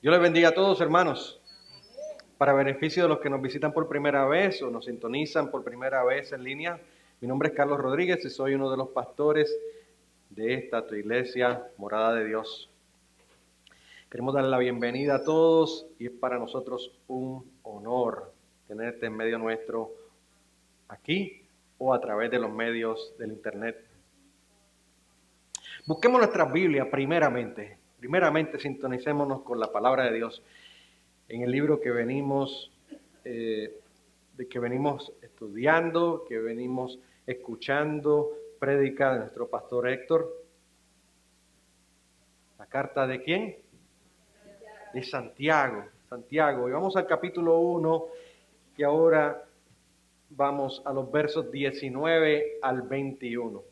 Dios les bendiga a todos, hermanos. Para beneficio de los que nos visitan por primera vez o nos sintonizan por primera vez en línea, mi nombre es Carlos Rodríguez y soy uno de los pastores de esta tu iglesia, Morada de Dios. Queremos darle la bienvenida a todos y es para nosotros un honor tenerte en medio nuestro aquí o a través de los medios del internet. Busquemos nuestras Biblias primeramente. Primeramente sintonicémonos con la palabra de Dios. En el libro que venimos estudiando, que venimos escuchando, prédica de nuestro pastor Héctor. ¿La carta de quién? De Santiago. Y vamos al capítulo 1 y ahora vamos a los versos 19 al 21.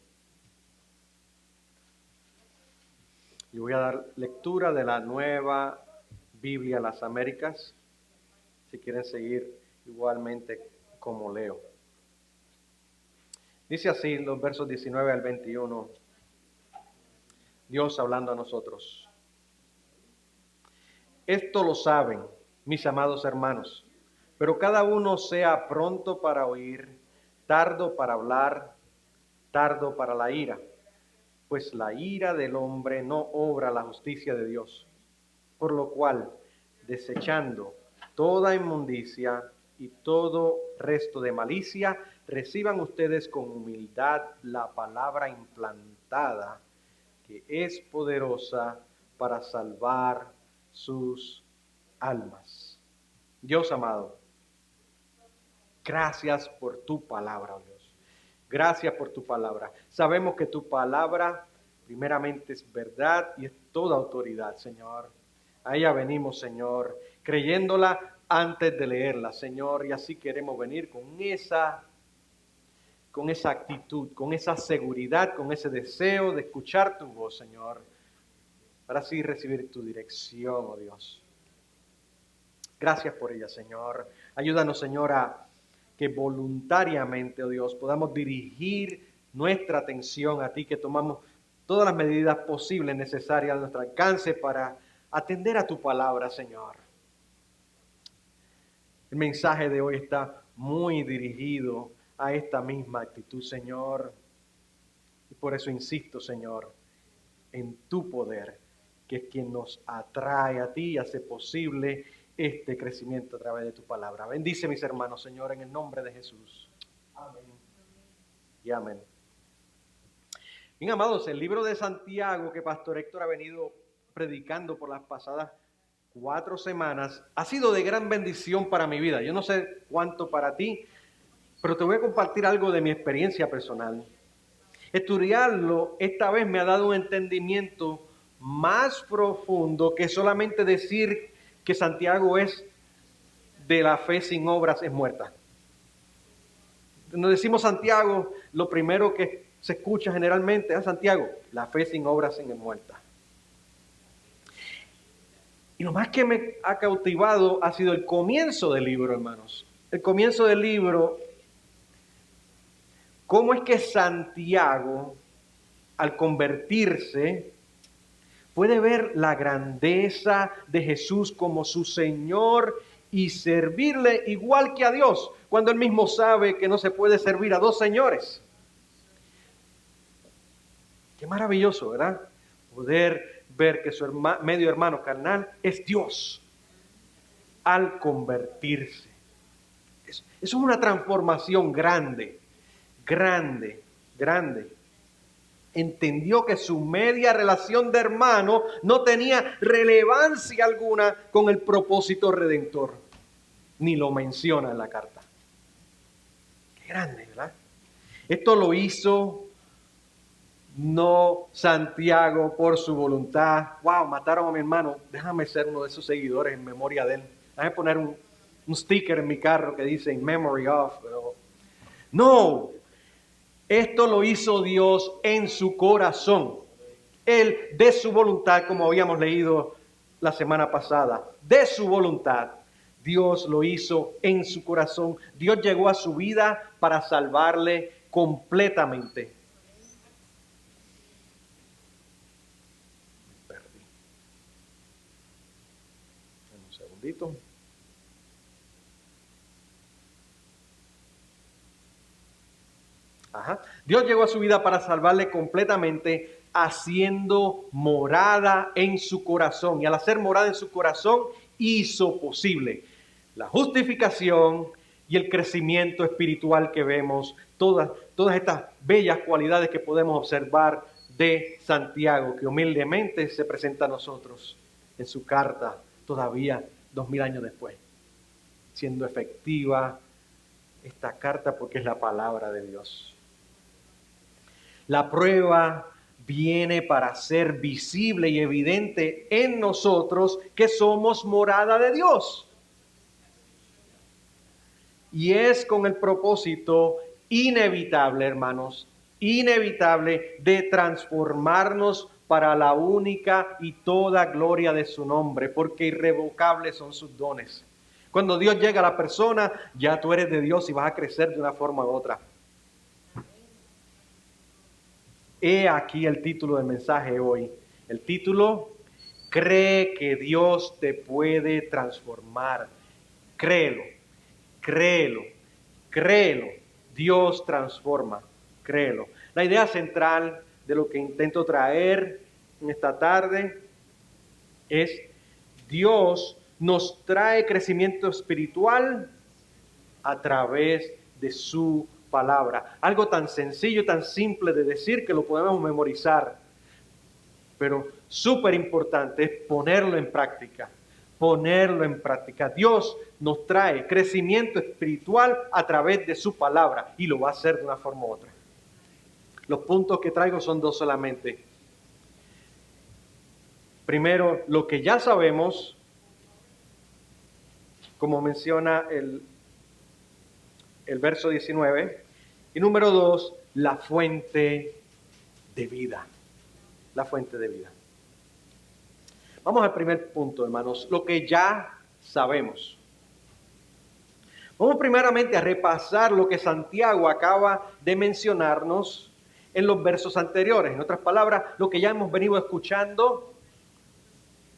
Y voy a dar lectura de la Nueva Biblia Las Américas, si quieren seguir igualmente como leo. Dice así los versos 19 al 21, Dios hablando a nosotros. Esto lo saben, mis amados hermanos, pero cada uno sea pronto para oír, tardo para hablar, tardo para la ira, pues la ira del hombre no obra la justicia de Dios. Por lo cual, desechando toda inmundicia y todo resto de malicia, reciban ustedes con humildad la palabra implantada, que es poderosa para salvar sus almas. Dios amado, gracias por tu palabra, Dios. Gracias por tu palabra. Sabemos que tu palabra primeramente es verdad y es toda autoridad, Señor. A ella venimos, Señor, creyéndola antes de leerla, Señor, y así queremos venir con esa actitud, con esa seguridad, con ese deseo de escuchar tu voz, Señor, para así recibir tu dirección, oh Dios. Gracias por ella, Señor. Ayúdanos, Señor, a que voluntariamente, oh Dios, podamos dirigir nuestra atención a ti, que tomamos todas las medidas posibles necesarias a nuestro alcance para atender a tu palabra, Señor. El mensaje de hoy está muy dirigido a esta misma actitud, Señor. Y por eso insisto, Señor, en tu poder, que es quien nos atrae a ti y hace posible este crecimiento a través de tu palabra. Bendice mis hermanos, Señor, en el nombre de Jesús. Amén. Y amén. Bien, amados, el libro de Santiago que Pastor Héctor ha venido predicando por las pasadas 4 semanas ha sido de gran bendición para mi vida. Yo no sé cuánto para ti, pero te voy a compartir algo de mi experiencia personal. Estudiarlo esta vez me ha dado un entendimiento más profundo que solamente decir que Santiago es de la fe sin obras es muerta. Cuando decimos Santiago, lo primero que se escucha generalmente es Santiago, la fe sin obras es muerta. Y lo más que me ha cautivado ha sido el comienzo del libro, hermanos. El comienzo del libro, cómo es que Santiago, al convertirse, puede ver la grandeza de Jesús como su Señor y servirle igual que a Dios, cuando él mismo sabe que no se puede servir a dos señores. Qué maravilloso, ¿verdad? Poder ver que su medio hermano carnal es Dios al convertirse. Eso es una transformación grande. Entendió que su media relación de hermano no tenía relevancia alguna con el propósito redentor. Ni lo menciona en la carta. Qué grande, ¿verdad? Esto lo hizo no Santiago por su voluntad. Wow, mataron a mi hermano. Déjame ser uno de esos seguidores en memoria de él. Déjame poner un sticker en mi carro que dice in memory of. No. Esto lo hizo Dios en su corazón. Él, de su voluntad, como habíamos leído la semana pasada, de su voluntad, Dios lo hizo en su corazón. Dios llegó a su vida para salvarle completamente. segundito. Ajá. Dios llegó a su vida para salvarle completamente, haciendo morada en su corazón. Y al hacer morada en su corazón, hizo posible la justificación y el crecimiento espiritual que vemos, todas estas bellas cualidades que podemos observar de Santiago, que humildemente se presenta a nosotros en su carta, todavía 2000 años después, siendo efectiva esta carta porque es la palabra de Dios. La prueba viene para ser visible y evidente en nosotros que somos morada de Dios. Y es con el propósito inevitable, hermanos, inevitable de transformarnos para la única y toda gloria de su nombre, porque irrevocables son sus dones. Cuando Dios llega a la persona, ya tú eres de Dios y vas a crecer de una forma u otra. He aquí el título del mensaje hoy. El título, cree que Dios te puede transformar. Créelo, créelo, créelo. Dios transforma, créelo. La idea central de lo que intento traer en esta tarde es: Dios nos trae crecimiento espiritual a través de su palabra. Algo tan sencillo, tan simple de decir que lo podemos memorizar, pero súper importante es ponerlo en práctica. Ponerlo en práctica. Dios nos trae crecimiento espiritual a través de su palabra y lo va a hacer de una forma u otra. Los puntos que traigo son dos solamente. Primero, lo que ya sabemos, como menciona el verso 19. Y número 2, la fuente de vida. La fuente de vida. Vamos al primer punto, hermanos, lo que ya sabemos. Vamos primeramente a repasar lo que Santiago acaba de mencionarnos en los versos anteriores. En otras palabras, lo que ya hemos venido escuchando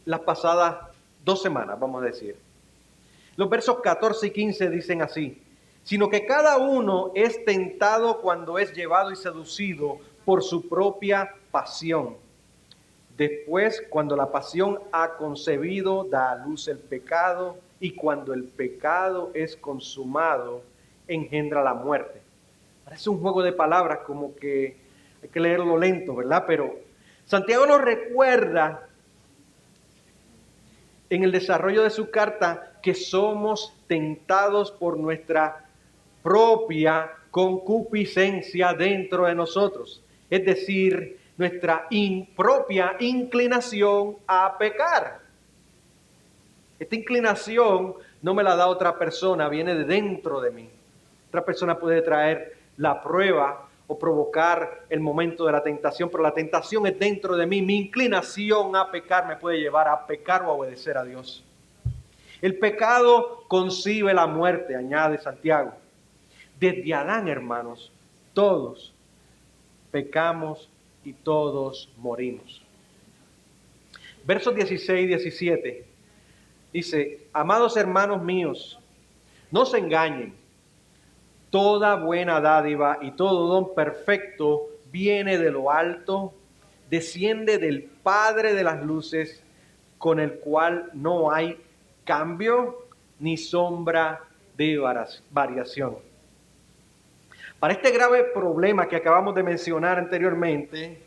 las pasadas 2 semanas, vamos a decir. Los versos 14 y 15 dicen así: sino que cada uno es tentado cuando es llevado y seducido por su propia pasión. Después, cuando la pasión ha concebido, da a luz el pecado, y cuando el pecado es consumado, engendra la muerte. Parece un juego de palabras, como que hay que leerlo lento, ¿verdad? Pero Santiago nos recuerda en el desarrollo de su carta que somos tentados por nuestra propia concupiscencia dentro de nosotros, es decir, nuestra propia inclinación a pecar. Esta inclinación no me la da otra persona, viene de dentro de mí. Otra persona puede traer la prueba o provocar el momento de la tentación, pero la tentación es dentro de mí. Mi inclinación a pecar me puede llevar a pecar o a obedecer a Dios. El pecado concibe la muerte, añade Santiago. Desde Adán, hermanos, todos pecamos y todos morimos. Versos 16 y 17 dice: amados hermanos míos, no se engañen. Toda buena dádiva y todo don perfecto viene de lo alto, desciende del Padre de las luces, con el cual no hay cambio ni sombra de variación. Para este grave problema que acabamos de mencionar anteriormente,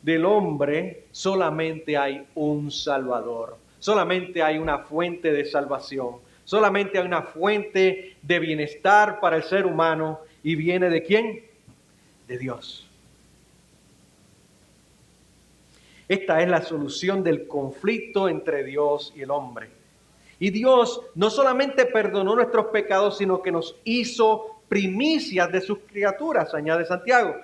del hombre, solamente hay un Salvador, solamente hay una fuente de salvación, solamente hay una fuente de bienestar para el ser humano, y viene ¿de quién? De Dios. Esta es la solución del conflicto entre Dios y el hombre. Y Dios no solamente perdonó nuestros pecados, sino que nos hizo primicias de sus criaturas, añade Santiago.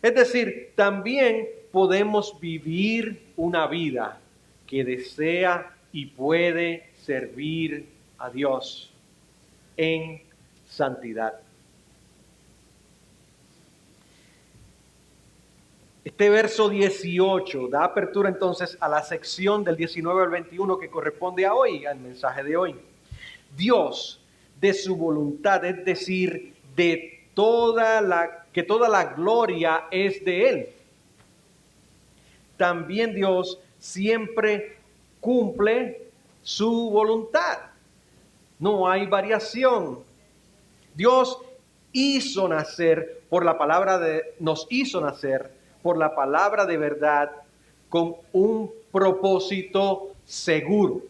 Es decir, también podemos vivir una vida que desea y puede servir a Dios en santidad. Este verso 18 da apertura entonces a la sección del 19 al 21 que corresponde a hoy, al mensaje de hoy. Dios, de su voluntad, es decir, que toda la gloria es de Él. También Dios siempre cumple su voluntad. No hay variación. Dios nos hizo nacer por la palabra de verdad con un propósito seguro.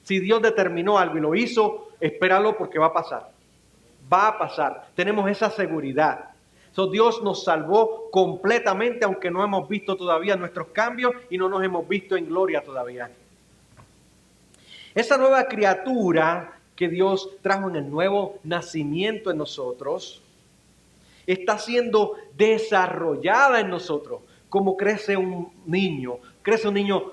Si Dios determinó algo y lo hizo, espéralo porque va a pasar. Va a pasar. Tenemos esa seguridad. Dios nos salvó completamente, aunque no hemos visto todavía nuestros cambios y no nos hemos visto en gloria todavía. Esa nueva criatura que Dios trajo en el nuevo nacimiento en nosotros, está siendo desarrollada en nosotros, como crece un niño. Crece un niño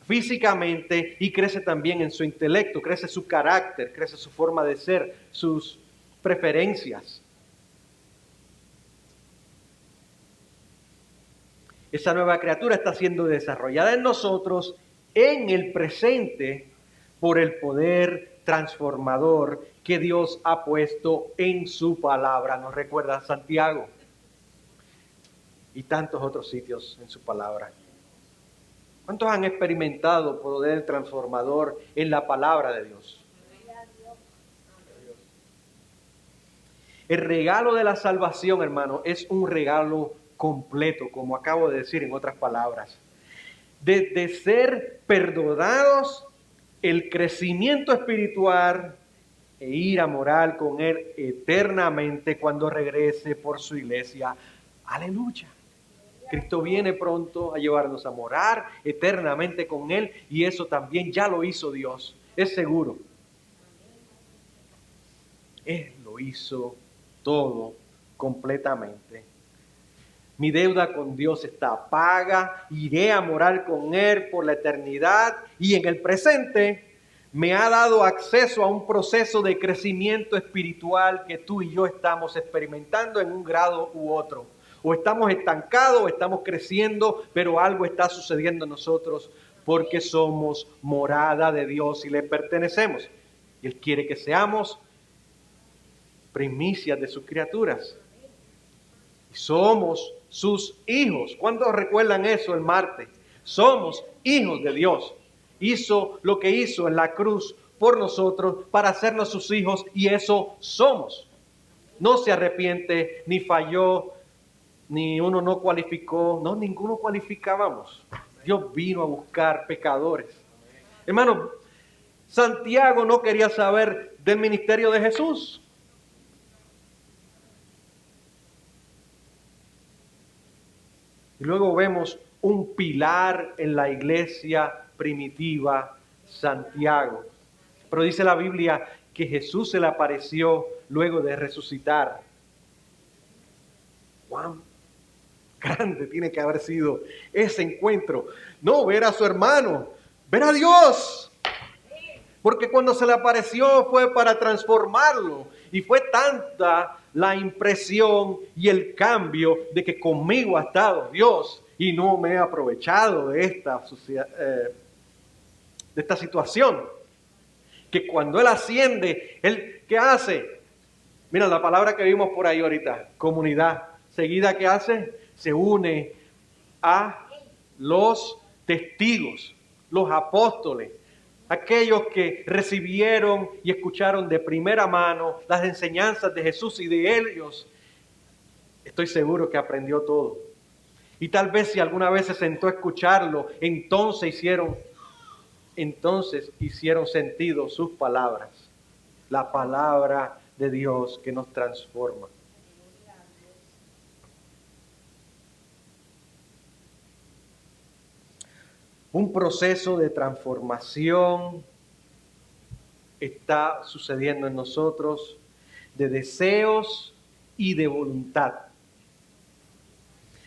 físicamente y crece también en su intelecto, crece su carácter, crece su forma de ser, sus preferencias. Esa nueva criatura está siendo desarrollada en nosotros en el presente por el poder transformador que Dios ha puesto en su palabra. Nos recuerda Santiago y tantos otros sitios en su palabra. ¿Cuántos han experimentado poder transformador en la palabra de Dios? El regalo de la salvación, hermano, es un regalo completo, como acabo de decir en otras palabras. De ser perdonados, el crecimiento espiritual e ir a morar con Él eternamente cuando regrese por su iglesia. Aleluya. Cristo viene pronto a llevarnos a morar eternamente con Él y eso también ya lo hizo Dios. Es seguro. Él lo hizo todo completamente. Mi deuda con Dios está paga, iré a morar con Él por la eternidad y en el presente me ha dado acceso a un proceso de crecimiento espiritual que tú y yo estamos experimentando en un grado u otro. O estamos estancados o estamos creciendo, pero algo está sucediendo en nosotros porque somos morada de Dios y le pertenecemos. Y Él quiere que seamos primicias de sus criaturas. Y somos sus hijos. ¿Cuántos recuerdan eso el martes? Somos hijos de Dios. Hizo lo que hizo en la cruz por nosotros para hacernos sus hijos y eso somos. No se arrepiente, ni falló, ni uno no cualificó. No, ninguno cualificábamos. Dios vino a buscar pecadores. Hermano, Santiago no quería saber del ministerio de Jesús. Y luego vemos un pilar en la iglesia primitiva, Santiago. Pero dice la Biblia que Jesús se le apareció luego de resucitar. ¡Cuán grande tiene que haber sido ese encuentro! No ver a su hermano, ver a Dios. Porque cuando se le apareció fue para transformarlo. Y fue tanta la impresión y el cambio de que conmigo ha estado Dios y no me he aprovechado de esta situación. Que cuando Él asciende, ¿Él qué hace? Mira la palabra que vimos por ahí ahorita, comunidad. Seguida, ¿qué hace? Se une a los testigos, los apóstoles, aquellos que recibieron y escucharon de primera mano las enseñanzas de Jesús y de ellos. Estoy seguro que aprendió todo. Y tal vez si alguna vez se sentó a escucharlo, entonces hicieron sentido sus palabras. La palabra de Dios que nos transforma. Un proceso de transformación está sucediendo en nosotros de deseos y de voluntad.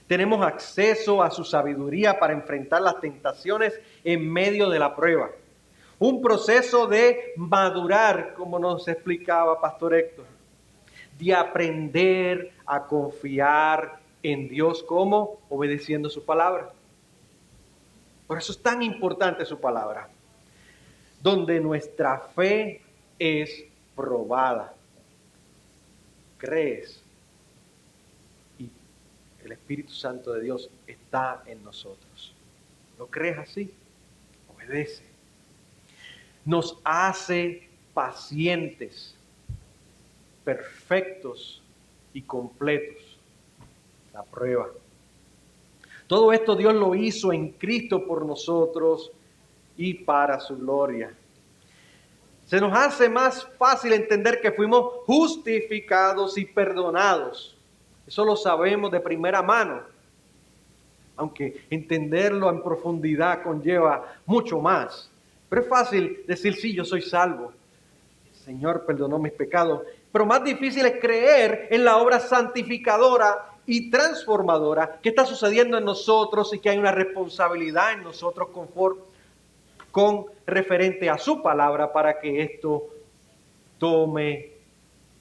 Tenemos acceso a su sabiduría para enfrentar las tentaciones en medio de la prueba. Un proceso de madurar, como nos explicaba Pastor Héctor, de aprender a confiar en Dios como obedeciendo su palabra. Por eso es tan importante su palabra. Donde nuestra fe es probada. Crees y el Espíritu Santo de Dios está en nosotros. ¿Lo crees así? Obedece. Nos hace pacientes, perfectos y completos. La prueba. Todo esto Dios lo hizo en Cristo por nosotros y para su gloria. Se nos hace más fácil entender que fuimos justificados y perdonados. Eso lo sabemos de primera mano. Aunque entenderlo en profundidad conlleva mucho más. Pero es fácil decir, sí, yo soy salvo. El Señor perdonó mis pecados. Pero más difícil es creer en la obra santificadora y transformadora que está sucediendo en nosotros y que hay una responsabilidad en nosotros con referente a su palabra para que esto tome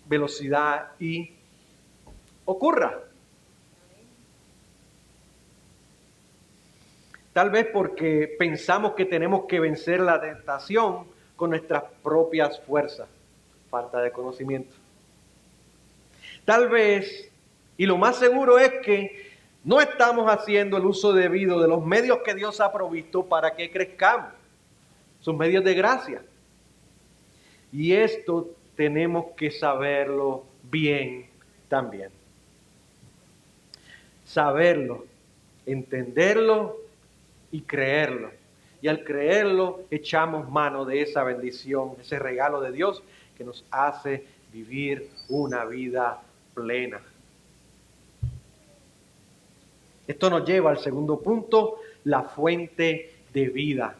velocidad y ocurra. Tal vez porque pensamos que tenemos que vencer la tentación con nuestras propias fuerzas. Falta de conocimiento. Tal vez, y lo más seguro es que no estamos haciendo el uso debido de los medios que Dios ha provisto para que crezcamos. Sus medios de gracia. Y esto tenemos que saberlo bien también. Saberlo, entenderlo y creerlo. Y al creerlo echamos mano de esa bendición, ese regalo de Dios que nos hace vivir una vida plena. Esto nos lleva al segundo punto, la fuente de vida.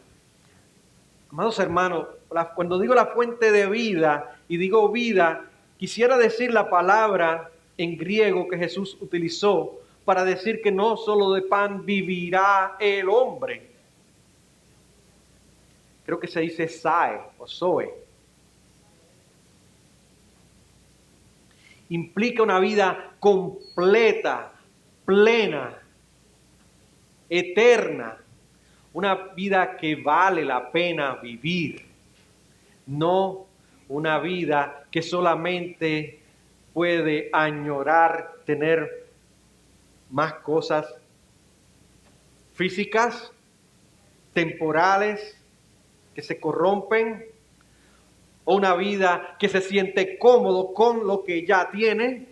Amados hermanos, cuando digo la fuente de vida y digo vida, quisiera decir la palabra en griego que Jesús utilizó para decir que no solo de pan vivirá el hombre. Creo que se dice sae o zoe. Implica una vida completa, plena, eterna. Una vida que vale la pena vivir. No una vida que solamente puede añorar tener más cosas físicas, temporales, que se corrompen, o una vida que se siente cómodo con lo que ya tiene,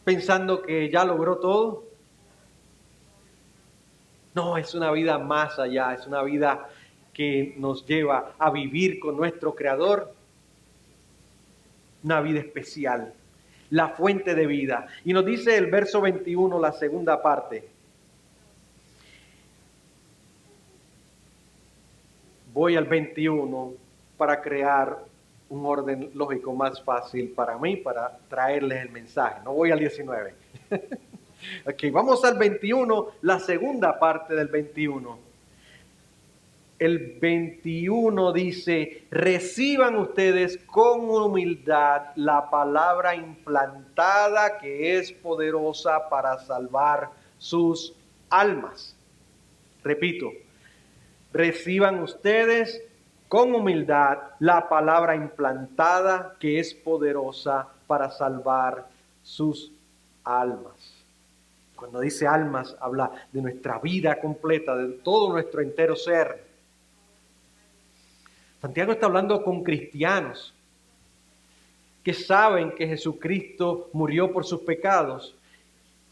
pensando que ya logró todo. No, es una vida más allá, es una vida que nos lleva a vivir con nuestro Creador, una vida especial, la fuente de vida. Y nos dice el verso 21, la segunda parte. Voy al 21 para crear un orden lógico más fácil para mí, para traerles el mensaje. No voy al 19. Ok, vamos al 21, la segunda parte del 21. El 21 dice, reciban ustedes con humildad la palabra implantada que es poderosa para salvar sus almas. Repito, reciban ustedes con humildad la palabra implantada que es poderosa para salvar sus almas. Cuando dice almas, habla de nuestra vida completa, de todo nuestro entero ser. Santiago está hablando con cristianos que saben que Jesucristo murió por sus pecados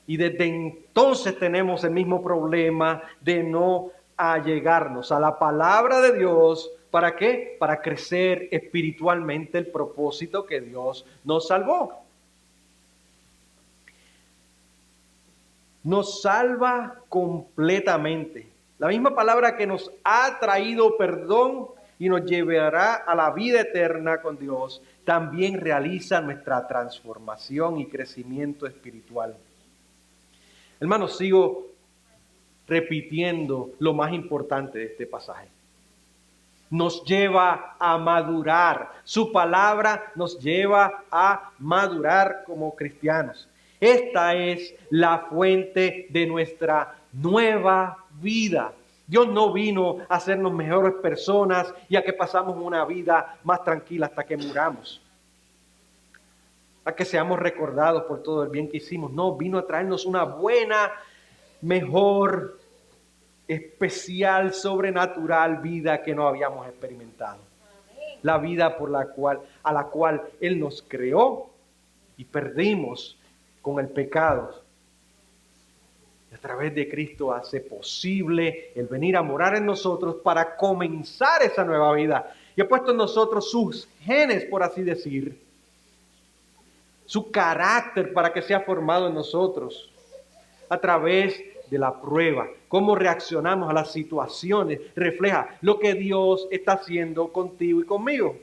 y desde entonces tenemos el mismo problema de no allegarnos a la palabra de Dios. ¿Para qué? Para crecer espiritualmente el propósito que Dios nos salvó. Nos salva completamente. La misma palabra que nos ha traído perdón y nos llevará a la vida eterna con Dios, también realiza nuestra transformación y crecimiento espiritual. Hermanos, sigo repitiendo lo más importante de este pasaje. Nos lleva a madurar. Su palabra nos lleva a madurar como cristianos. Esta es la fuente de nuestra nueva vida. Dios no vino a hacernos mejores personas y a que pasamos una vida más tranquila hasta que muramos, a que seamos recordados por todo el bien que hicimos. No, vino a traernos una buena, mejor, especial, sobrenatural vida que no habíamos experimentado. La vida a la cual Él nos creó y perdimos con el pecado. Y a través de Cristo hace posible el venir a morar en nosotros para comenzar esa nueva vida. Y ha puesto en nosotros sus genes, por así decir, su carácter para que sea formado en nosotros a través de la prueba. Cómo reaccionamos a las situaciones refleja lo que Dios está haciendo contigo y conmigo.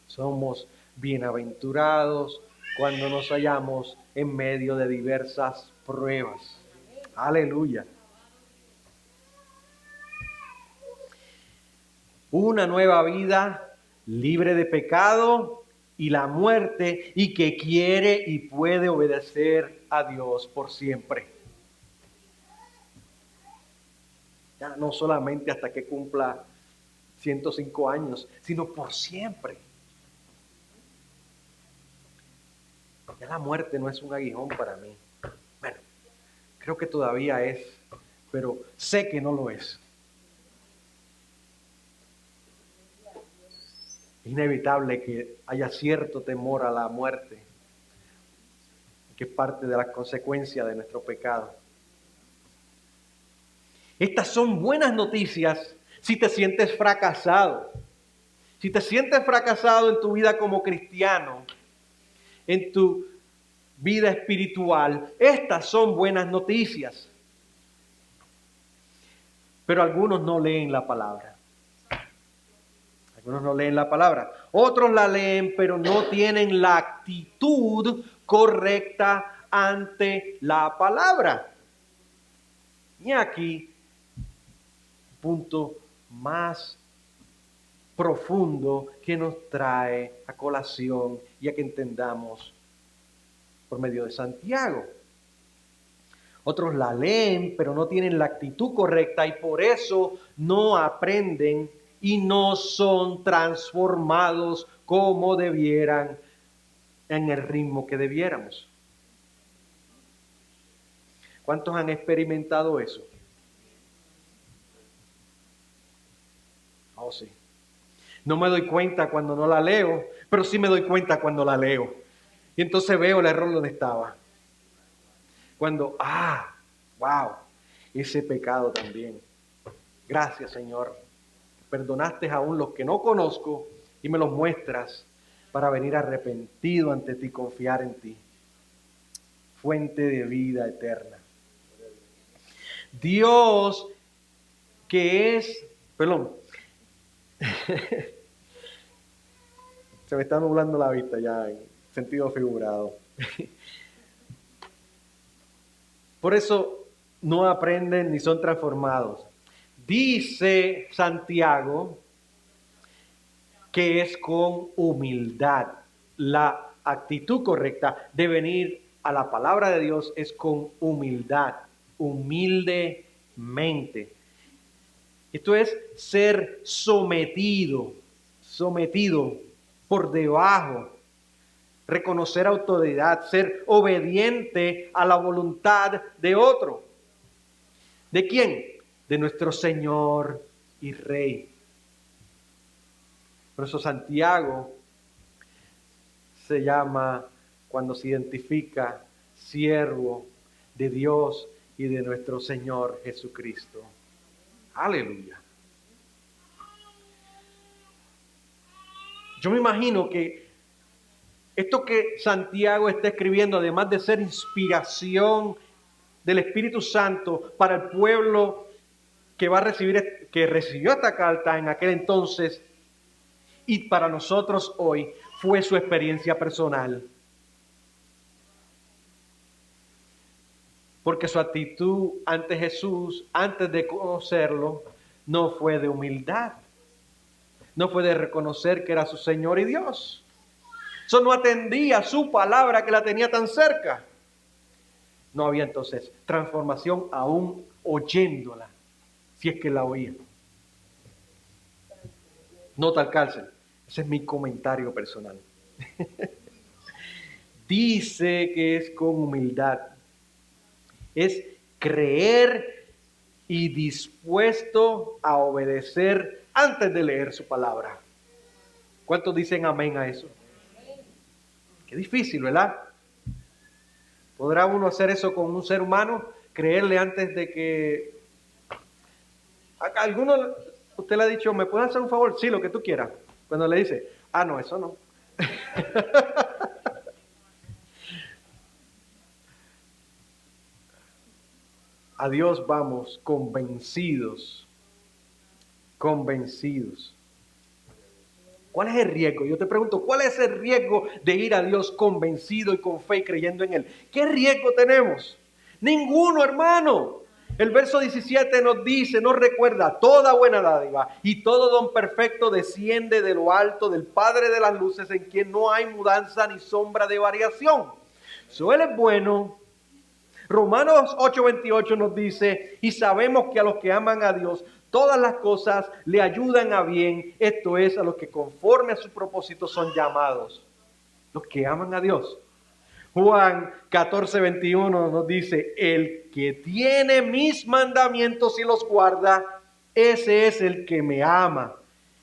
Somos bienaventurados cuando nos hallamos en medio de diversas pruebas. Aleluya. Una nueva vida libre de pecado y la muerte, y que quiere y puede obedecer a Dios por siempre. Ya no solamente hasta que cumpla 105 años, sino por siempre. Ya la muerte no es un aguijón para mí. Bueno, creo que todavía es, pero sé que no lo es. Es inevitable que haya cierto temor a la muerte, que es parte de la consecuencia de nuestro pecado. Estas son buenas noticias si te sientes fracasado. Si te sientes fracasado en tu vida como cristiano, en tu vida espiritual, estas son buenas noticias. Pero algunos no leen la palabra. Algunos no leen la palabra. Otros la leen, pero no tienen la actitud correcta ante la palabra. Y aquí, punto más profundo que nos trae a colación y a que entendamos por medio de Santiago. Otros la leen, pero no tienen la actitud correcta y por eso no aprenden y no son transformados como debieran, en el ritmo que debiéramos. ¿Cuántos han experimentado eso? Oh, sí. No me doy cuenta cuando no la leo, pero sí me doy cuenta cuando la leo. Y entonces veo el error donde estaba. Cuando, wow, ese pecado también. Gracias, Señor. Perdonaste aún los que no conozco y me los muestras para venir arrepentido ante ti, confiar en ti. Fuente de vida eterna. Dios que es, perdón, se me está nublando la vista ya en sentido figurado. Por eso no aprenden ni son transformados. Dice Santiago que es con humildad. La actitud correcta de venir a la palabra de Dios es con humildad, humildemente. Esto es ser sometido por debajo, reconocer autoridad, ser obediente a la voluntad de otro. ¿De quién? De nuestro Señor y Rey. Por eso Santiago se llama, cuando se identifica, siervo de Dios y de nuestro Señor Jesucristo. Aleluya. Yo me imagino que esto que Santiago está escribiendo, además de ser inspiración del Espíritu Santo para el pueblo que recibió esta carta en aquel entonces y para nosotros hoy, fue su experiencia personal. Porque su actitud ante Jesús, antes de conocerlo, no fue de humildad. No fue de reconocer que era su Señor y Dios. Eso no atendía su palabra que la tenía tan cerca. No había entonces transformación aún oyéndola, si es que la oía. Nota al cárcel. Ese es mi comentario personal. Dice que es con humildad. Es creer y dispuesto a obedecer antes de leer su palabra. ¿Cuántos dicen amén a eso? Qué difícil, ¿verdad? ¿Podrá uno hacer eso con un ser humano? Creerle antes de que... ¿A alguno usted le ha dicho, ¿me puede hacer un favor? Sí, lo que tú quieras. Cuando le dice, no, eso no. A Dios vamos convencidos. Convencidos. ¿Cuál es el riesgo? Yo te pregunto, ¿cuál es el riesgo de ir a Dios convencido y con fe y creyendo en Él? ¿Qué riesgo tenemos? Ninguno, hermano. El verso 17 nos dice, nos recuerda, toda buena dádiva y todo don perfecto desciende de lo alto del Padre de las luces, en quien no hay mudanza ni sombra de variación. Él es bueno. Romanos 8:28 nos dice, y sabemos que a los que aman a Dios, todas las cosas le ayudan a bien, esto es, a los que conforme a su propósito son llamados. Los que aman a Dios. Juan 14:21 nos dice, el que tiene mis mandamientos y los guarda, ese es el que me ama.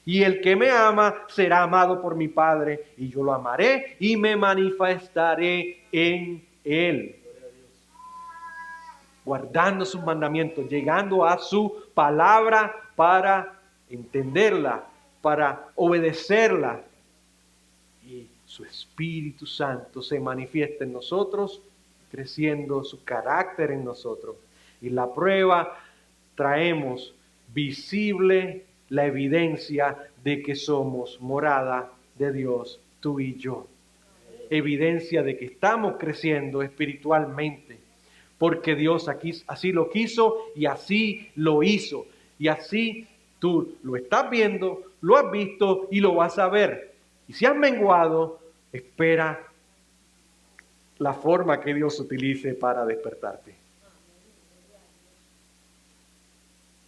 Y el que me ama será amado por mi Padre, y yo lo amaré y me manifestaré en él. Guardando sus mandamientos, llegando a su palabra para entenderla, para obedecerla. Y su Espíritu Santo se manifiesta en nosotros, creciendo su carácter en nosotros. Y la prueba, traemos visible la evidencia de que somos morada de Dios, tú y yo. Evidencia de que estamos creciendo espiritualmente. Porque Dios aquí así lo quiso y así lo hizo. Y así tú lo estás viendo, lo has visto y lo vas a ver. Y si has menguado, espera la forma que Dios utilice para despertarte.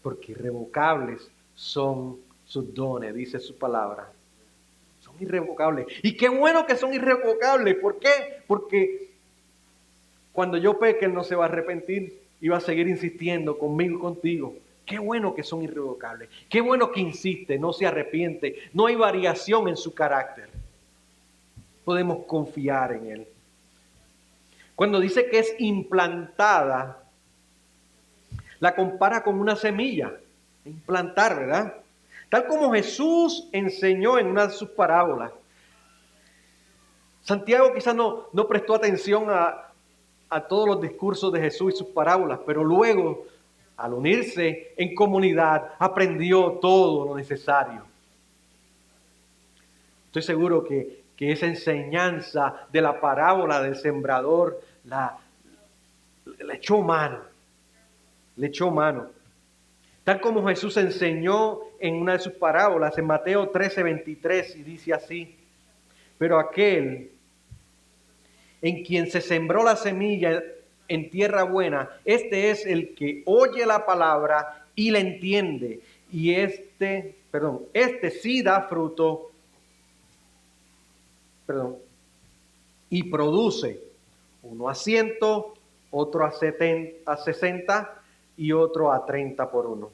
Porque irrevocables son sus dones, dice su palabra. Son irrevocables. Y qué bueno que son irrevocables. ¿Por qué? Porque cuando yo peque, Él no se va a arrepentir y va a seguir insistiendo conmigo y contigo. Qué bueno que son irrevocables. Qué bueno que insiste, no se arrepiente. No hay variación en su carácter. Podemos confiar en Él. Cuando dice que es implantada, la compara con una semilla. Implantar, ¿verdad? Tal como Jesús enseñó en una de sus parábolas. Santiago quizás no prestó atención a todos los discursos de Jesús y sus parábolas, pero luego, al unirse en comunidad, aprendió todo lo necesario. Estoy seguro que esa enseñanza de la parábola del sembrador le echó mano. Le echó mano. Tal como Jesús enseñó en una de sus parábolas, en Mateo 13:23, y dice así, pero aquel en quien se sembró la semilla en tierra buena, este es el que oye la palabra y la entiende. Y este sí da fruto, y produce uno a 100, otro a 60 y otro a 30 por uno.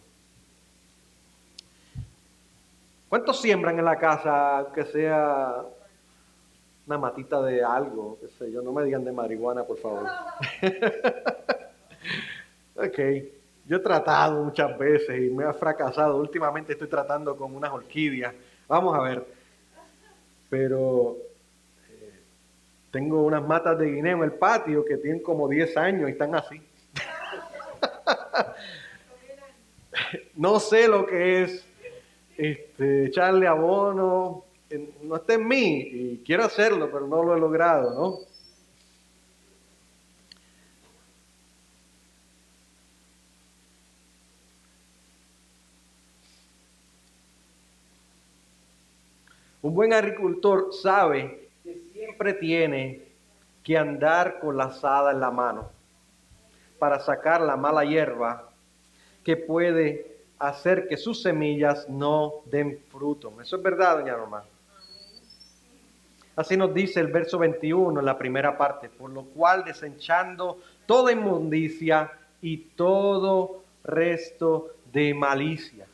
¿Cuántos siembran en la casa que sea una matita de algo, qué sé yo? No me digan de marihuana, por favor. Ok, yo he tratado muchas veces y me ha fracasado. Últimamente estoy tratando con unas orquídeas. Vamos a ver. Pero tengo unas matas de guineo en el patio que tienen como 10 años y están así. No sé lo que es echarle abono. No está en mí y quiero hacerlo, pero no lo he logrado, ¿no? Un buen agricultor sabe que siempre tiene que andar con la azada en la mano para sacar la mala hierba que puede hacer que sus semillas no den fruto. Eso es verdad, doña Norma. Así nos dice el verso 21 en la primera parte, por lo cual desechando toda inmundicia y todo resto de malicia.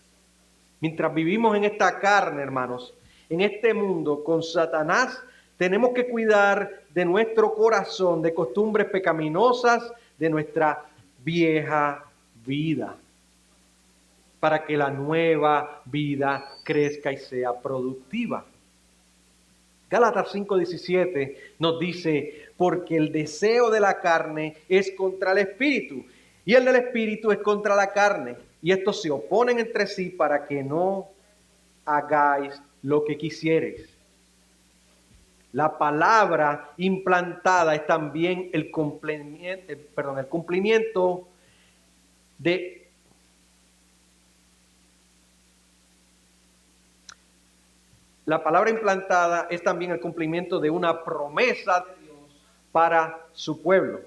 Mientras vivimos en esta carne, hermanos, en este mundo con Satanás, tenemos que cuidar de nuestro corazón, de costumbres pecaminosas, de nuestra vieja vida, para que la nueva vida crezca y sea productiva. Gálatas 5:17 nos dice, porque el deseo de la carne es contra el espíritu, y el del espíritu es contra la carne, y estos se oponen entre sí para que no hagáis lo que quisiereis. La palabra implantada es también el cumplimiento de la palabra implantada es también el cumplimiento de una promesa de Dios para su pueblo.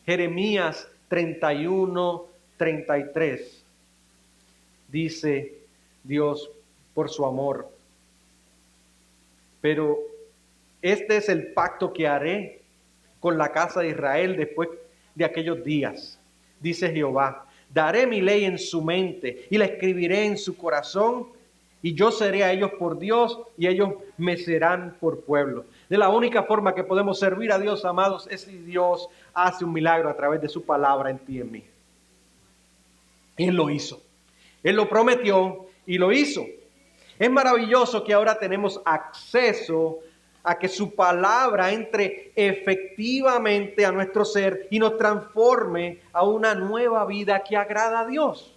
Jeremías 31:33 dice Dios por su amor, pero este es el pacto que haré con la casa de Israel después de aquellos días, dice Jehová. Daré mi ley en su mente y la escribiré en su corazón, y yo seré a ellos por Dios y ellos me serán por pueblo. De la única forma que podemos servir a Dios, amados, es si Dios hace un milagro a través de su palabra en ti y en mí. Él lo hizo. Él lo prometió y lo hizo. Es maravilloso que ahora tenemos acceso a que su palabra entre efectivamente a nuestro ser y nos transforme a una nueva vida que agrada a Dios.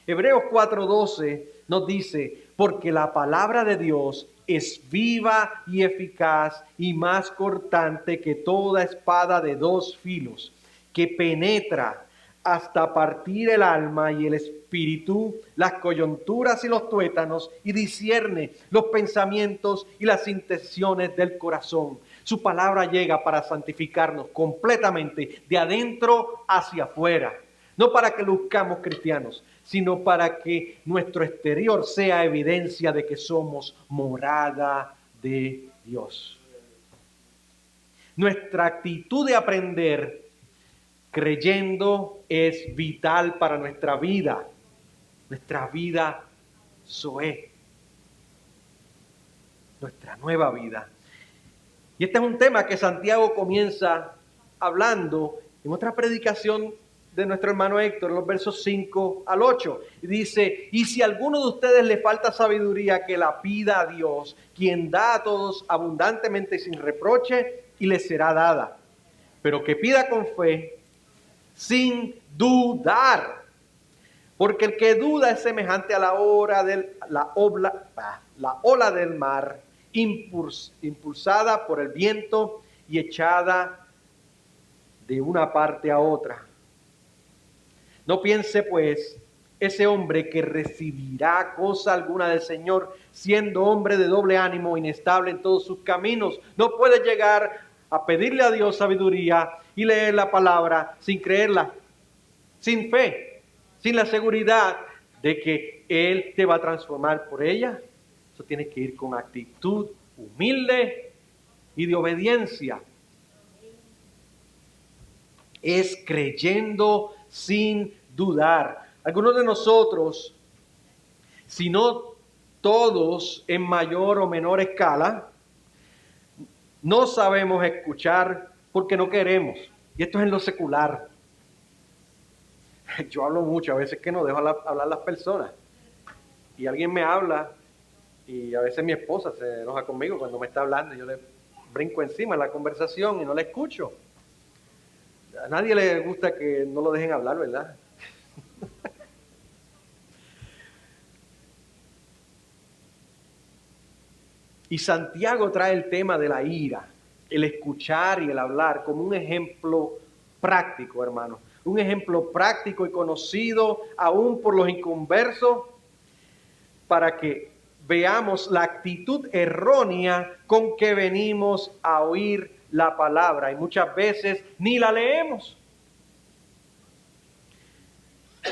Hebreos 4:12 nos dice, porque la palabra de Dios es viva y eficaz y más cortante que toda espada de dos filos, que penetra hasta partir el alma y el espíritu, las coyunturas y los tuétanos, y discierne los pensamientos y las intenciones del corazón. Su palabra llega para santificarnos completamente, de adentro hacia afuera. No para que luzcamos cristianos, sino para que nuestro exterior sea evidencia de que somos morada de Dios. Nuestra actitud de aprender creyendo es vital para nuestra vida Zoé, nuestra nueva vida. Y este es un tema que Santiago comienza hablando en otra predicación de nuestro hermano Héctor, en los versos 5 al 8. Y dice, y si a alguno de ustedes le falta sabiduría, que la pida a Dios, quien da a todos abundantemente y sin reproche, y le será dada. Pero que pida con fe, sin dudar, porque el que duda es semejante a la ola del mar, impulsada por el viento y echada de una parte a otra. No piense pues ese hombre que recibirá cosa alguna del Señor, siendo hombre de doble ánimo, inestable en todos sus caminos. No puede llegar a pedirle a Dios sabiduría y leer la palabra sin creerla, sin fe, sin la seguridad de que Él te va a transformar por ella. Eso tiene que ir con actitud humilde y de obediencia. Es creyendo sin dudar. Algunos de nosotros, si no todos en mayor o menor escala, no sabemos escuchar porque no queremos. Y esto es en lo secular. Yo hablo mucho, a veces que no dejo hablar las personas. Y alguien me habla y a veces mi esposa se enoja conmigo cuando me está hablando. Y yo le brinco encima en la conversación y no la escucho. A nadie le gusta que no lo dejen hablar, ¿verdad? Y Santiago trae el tema de la ira, el escuchar y el hablar como un ejemplo práctico, hermano. Un ejemplo práctico y conocido aún por los inconversos, para que veamos la actitud errónea con que venimos a oír la palabra y muchas veces ni la leemos.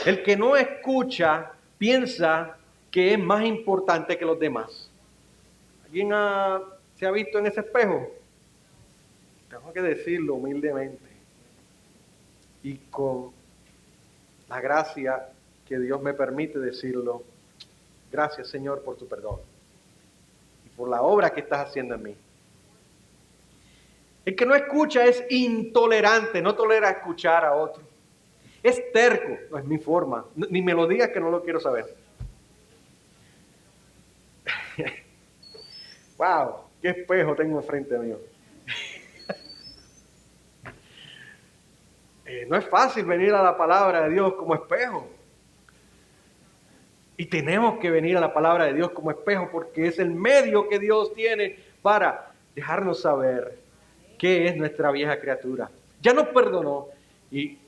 El que no escucha piensa que es más importante que los demás. ¿Alguien se ha visto en ese espejo? Tengo que decirlo humildemente y con la gracia que Dios me permite decirlo. Gracias, Señor, por tu perdón y por la obra que estás haciendo en mí. El que no escucha es intolerante, no tolera escuchar a otro. Es terco, no es mi forma, ni me lo digas que no lo quiero saber. Wow, qué espejo tengo enfrente mío. No es fácil venir a la palabra de Dios como espejo. Y tenemos que venir a la palabra de Dios como espejo porque es el medio que Dios tiene para dejarnos saber qué es nuestra vieja criatura. Ya nos perdonó y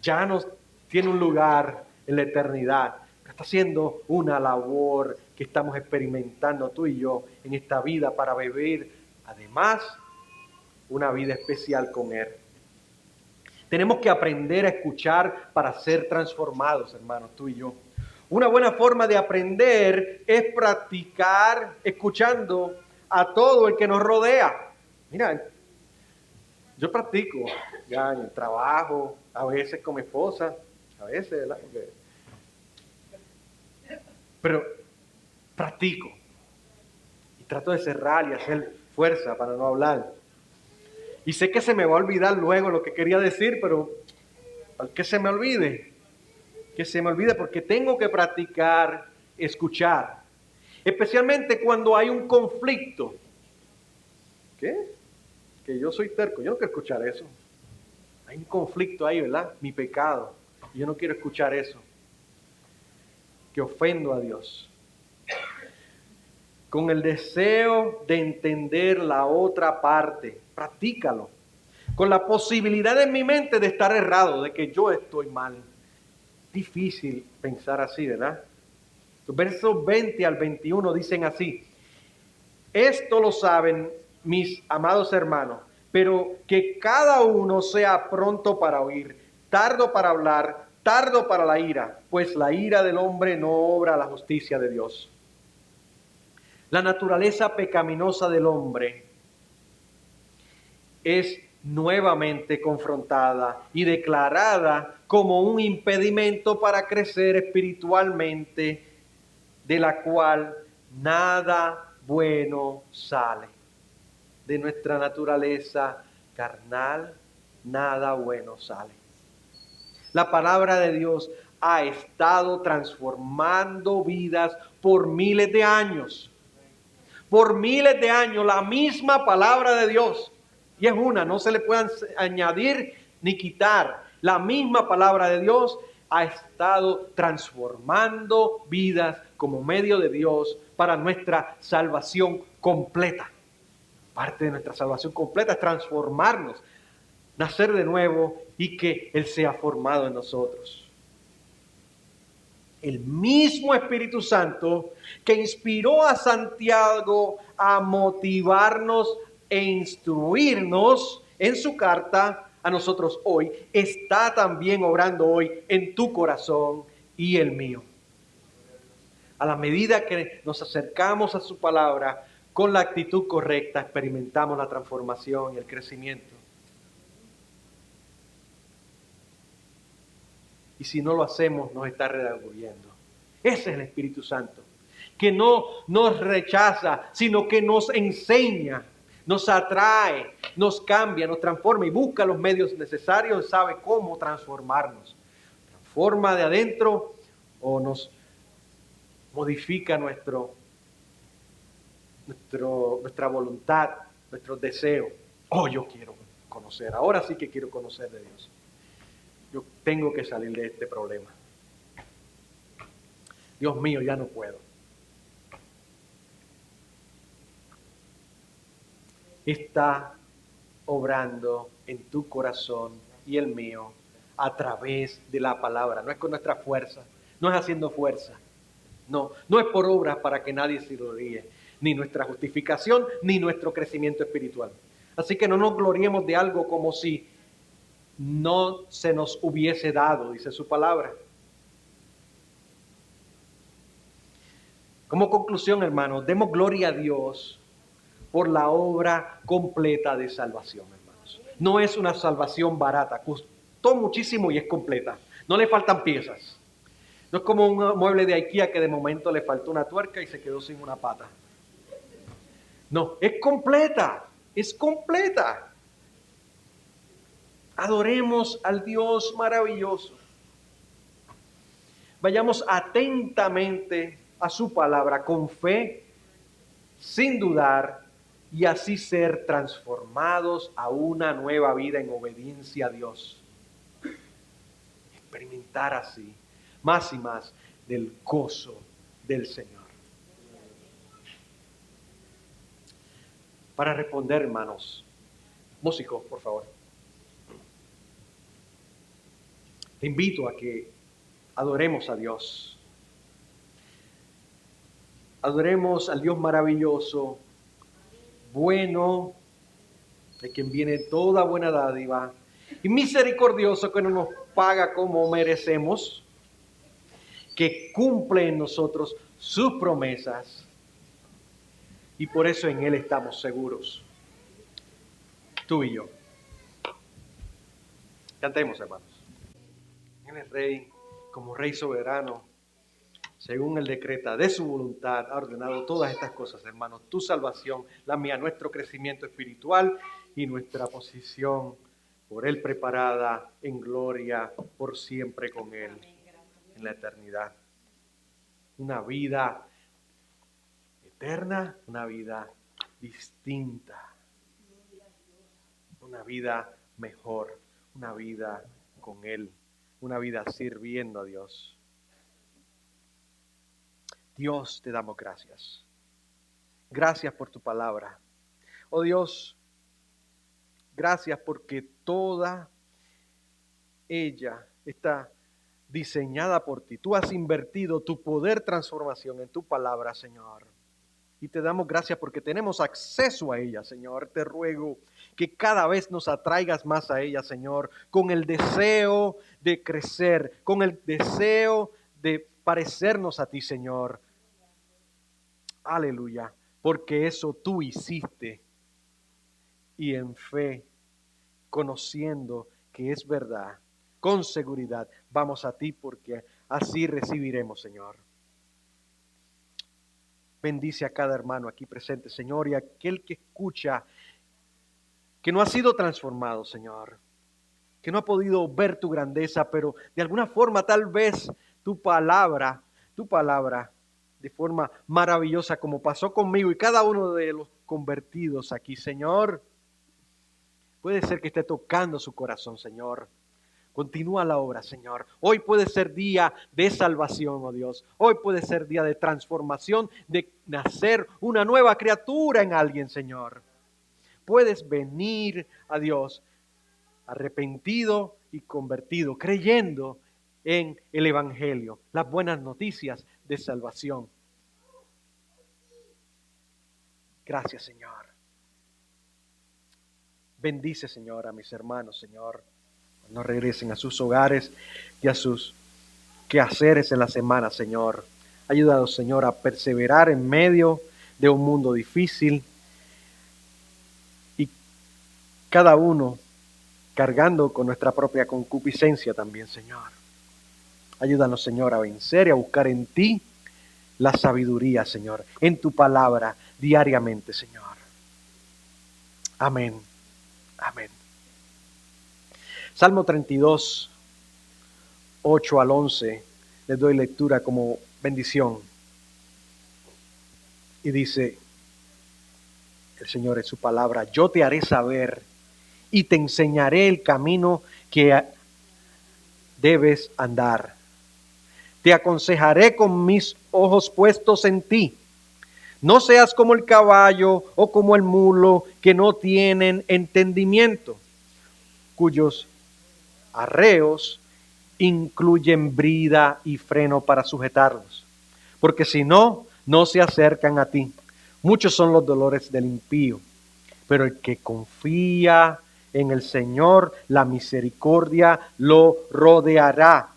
ya nos tiene un lugar en la eternidad. Está haciendo una labor que estamos experimentando tú y yo en esta vida para vivir, además, una vida especial con Él. Tenemos que aprender a escuchar para ser transformados, hermanos, tú y yo. Una buena forma de aprender es practicar escuchando a todo el que nos rodea. Mira, yo practico ya en el trabajo, a veces con mi esposa, a veces, ¿verdad? Pero practico y trato de cerrar y hacer fuerza para no hablar. Y sé que se me va a olvidar luego lo que quería decir, pero al que se me olvide, porque tengo que practicar escuchar. Especialmente cuando hay un conflicto. ¿Qué? Que yo soy terco, yo no quiero escuchar eso. Hay un conflicto ahí, ¿verdad? Mi pecado. Yo no quiero escuchar eso. Que ofendo a Dios. Con el deseo de entender la otra parte. Practícalo. Con la posibilidad en mi mente de estar errado, de que yo estoy mal. Difícil pensar así, ¿verdad? Los versos 20 al 21 dicen así. Esto lo saben mis amados hermanos, pero que cada uno sea pronto para oír, tardo para hablar, tardo para la ira, pues la ira del hombre no obra la justicia de Dios. La naturaleza pecaminosa del hombre es nuevamente confrontada y declarada como un impedimento para crecer espiritualmente, de la cual nada bueno sale. De nuestra naturaleza carnal, nada bueno sale. La palabra de Dios ha estado transformando vidas por miles de años. Por miles de años, la misma palabra de Dios. Y es una, no se le puede añadir ni quitar. La misma palabra de Dios ha estado transformando vidas como medio de Dios para nuestra salvación completa. Parte de nuestra salvación completa es transformarnos, nacer de nuevo y que Él sea formado en nosotros. El mismo Espíritu Santo que inspiró a Santiago a motivarnos e instruirnos en su carta a nosotros hoy, está también obrando hoy en tu corazón y el mío. A la medida que nos acercamos a su palabra con la actitud correcta, experimentamos la transformación y el crecimiento. Y si no lo hacemos, nos está redarguyendo. Ese es el Espíritu Santo, que no nos rechaza, sino que nos enseña, nos atrae, nos cambia, nos transforma y busca los medios necesarios, sabe cómo transformarnos. Transforma de adentro o nos modifica nuestra voluntad, nuestros deseos. Oh, yo quiero conocer, ahora sí que quiero conocer de Dios. Yo tengo que salir de este problema. Dios mío, ya no puedo. Está obrando en tu corazón y el mío a través de la palabra. No es con nuestra fuerza, no es haciendo fuerza. No, no es por obras para que nadie se gloríe, ni nuestra justificación, ni nuestro crecimiento espiritual. Así que no nos gloriemos de algo como si no se nos hubiese dado, dice su palabra. Como conclusión, hermanos, demos gloria a Dios por la obra completa de salvación, hermanos. No es una salvación barata, costó muchísimo y es completa. No le faltan piezas. No es como un mueble de IKEA que de momento le faltó una tuerca y se quedó sin una pata. No, es completa, es completa. Adoremos al Dios maravilloso. Vayamos atentamente a su palabra con fe, sin dudar, y así ser transformados a una nueva vida en obediencia a Dios. Experimentar así más y más del gozo del Señor. Para responder, hermanos, músicos, por favor. Te invito a que adoremos a Dios. Adoremos al Dios maravilloso, bueno, de quien viene toda buena dádiva, y misericordioso, que no nos paga como merecemos, que cumple en nosotros sus promesas, y por eso en Él estamos seguros, tú y yo. Cantemos, hermanos. Él es Rey, como Rey soberano, según Él decreta de su voluntad, ha ordenado todas estas cosas, hermanos. Tu salvación, la mía, nuestro crecimiento espiritual y nuestra posición por Él preparada en gloria por siempre con Él en la eternidad. Una vida eterna, una vida distinta, una vida mejor, una vida con Él, una vida sirviendo a Dios. Dios, te damos gracias. Gracias por tu palabra. Oh Dios, gracias porque toda ella está diseñada por ti. Tú has invertido tu poder transformación en tu palabra, Señor. Y te damos gracias porque tenemos acceso a ella, Señor. Te ruego que cada vez nos atraigas más a ella, Señor, con el deseo de crecer, con el deseo de parecernos a ti, Señor. Aleluya, porque eso tú hiciste. Y en fe, conociendo que es verdad, con seguridad, vamos a ti porque así recibiremos, Señor. Bendice a cada hermano aquí presente, Señor, y a aquel que escucha, que no ha sido transformado, Señor, que no ha podido ver tu grandeza, pero de alguna forma tal vez tu palabra, de forma maravillosa, como pasó conmigo y cada uno de los convertidos aquí, Señor, puede ser que esté tocando su corazón, Señor. Continúa la obra, Señor. Hoy puede ser día de salvación, oh Dios. Hoy puede ser día de transformación, de nacer una nueva criatura en alguien, Señor. Puedes venir a Dios arrepentido y convertido, creyendo en el Evangelio, las buenas noticias de salvación. Gracias, Señor. Bendice, Señor, a mis hermanos, Señor. No regresen a sus hogares y a sus quehaceres en la semana, Señor. Ayúdanos, Señor, a perseverar en medio de un mundo difícil y cada uno cargando con nuestra propia concupiscencia también, Señor. Ayúdanos, Señor, a vencer y a buscar en ti la sabiduría, Señor, en tu palabra diariamente, Señor. Amén. Amén. Salmo 32, 8 al 11, les doy lectura como bendición. Y dice el Señor en su palabra: yo te haré saber y te enseñaré el camino que debes andar. Te aconsejaré con mis ojos puestos en ti. No seas como el caballo o como el mulo que no tienen entendimiento, cuyos arreos incluyen brida y freno para sujetarlos, porque si no, no se acercan a ti. Muchos son los dolores del impío, pero el que confía en el Señor, la misericordia lo rodeará.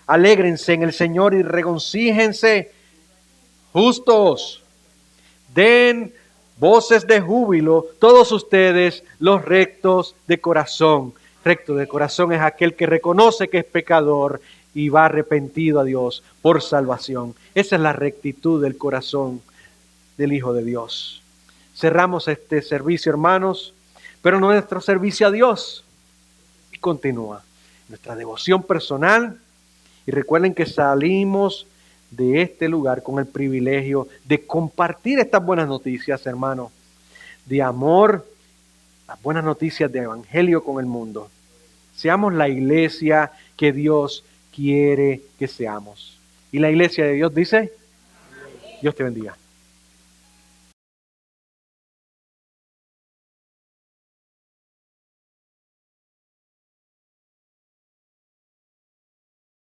Alégrense en el Señor y regocíjense, justos. Den voces de júbilo, todos ustedes, los rectos de corazón. Recto de corazón es aquel que reconoce que es pecador y va arrepentido a Dios por salvación. Esa es la rectitud del corazón del Hijo de Dios. Cerramos este servicio, hermanos, pero nuestro servicio a Dios y continúa. Nuestra devoción personal, y recuerden que salimos de este lugar con el privilegio de compartir estas buenas noticias, hermanos, de amor, las buenas noticias de evangelio con el mundo. Seamos la iglesia que Dios quiere que seamos. Y la iglesia de Dios dice, Dios te bendiga.